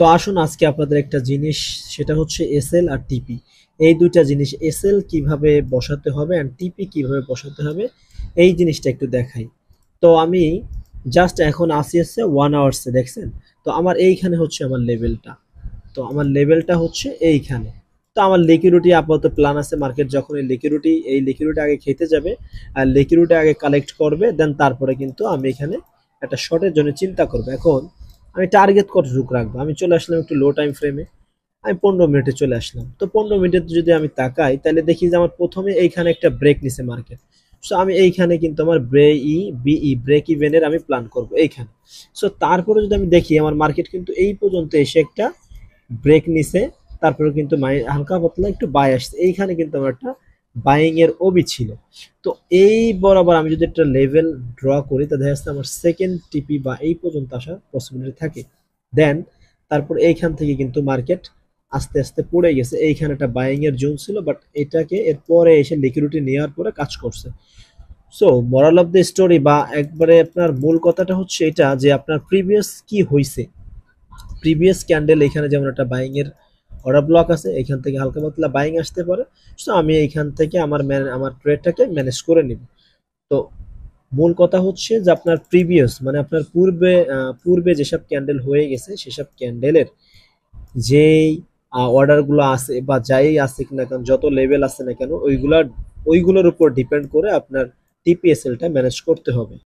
তো আসুন আজকে আপনাদের একটা জিনিস, সেটা হচ্ছে এসএল আর টিপি। এই দুইটা জিনিস, এসএল কিভাবে বসাতে হবে এন্ড টিপি কিভাবে বসাতে হবে, এই জিনিসটা একটু দেখাই। তো আমি জাস্ট এখন আসি হচ্ছে 1 আওয়ার্সে, দেখছেন? তো আমার এইখানে হচ্ছে আমার লেভেলটা। তো আমার লেভেলটা হচ্ছে এইখানে। তো আমার লিকুইডিটি আপাতত প্ল্যান আছে, মার্কেট যখন এই লিকুইডিটি আগে খেতে যাবে আর লিকুইডিটি আগে কালেক্ট করবে, দেন তারপরে কিন্তু আমি এখানে একটা শর্টের জন্য চিন্তা করবো। এখন আমি টার্গেট কতটুকু রাখবো, আমি চলে আসলাম একটু লো টাইম ফ্রেমে। আমি 15 মিনিটে চলে আসলাম। তো 15 মিনিটে যদি আমি তাকাই তাহলে দেখি যে আমার প্রথমে এইখানে একটা ব্রেক নিছে মার্কেট। সো আমি এইখানে কিন্তু আমার ব্রেক ইভেনের আমি প্ল্যান করব এইখানে। সো তারপরে যদি আমি দেখি আমার মার্কেট কিন্তু এই পর্যন্ত এসে একটা ব্রেক নিছে, তারপরে কিন্তু হালকা পাতলা একটু বাই আসছে, এইখানে কিন্তু আমার একটা বাইং এর ওবি ছিল। তো এই বরাবর আমি যদি একটা লেভেল ড্র করি, তা দেখা যাচ্ছে আমার সেকেন্ড টিপি বা এই পর্যন্ত আসার পসিবিলিটি থাকে। দেন তারপর এইখান থেকে কিন্তু মার্কেট আস্তে আস্তে পড়ে গেছে। এইখানে একটা বাইং এর জোন ছিল, বাট এটাকে এরপরে এসে লিকুইডিটি নেওয়ার পরে কাজ করছে। So moral of the story বা একবারে আপনার মূল কথাটা হচ্ছে এটা, যে আপনার প্রিভিয়াস কি হয়েছে। প্রিভিয়াস ক্যান্ডেল এখানে যেমন একটা বাইং এর অর্ডার ব্লক আছে, এখান থেকে হালকা পাতলা বাইং আসতে পারে। সো আমি এইখান থেকে আমার ট্রেডটাকে ম্যানেজ করে নিব। তো মূল কথা হচ্ছে যে আপনার প্রিভিয়াস মানে আপনার পূর্বে যেসব ক্যান্ডেল হয়ে গেছে সেসব ক্যান্ডেলের যেই অর্ডারগুলো আছে বা যাই আছে কিনা কেন, যত লেভেল আছে না কেন, ওইগুলোর উপর ডিপেন্ড করে আপনার টিপিএসএলটা ম্যানেজ করতে হবে।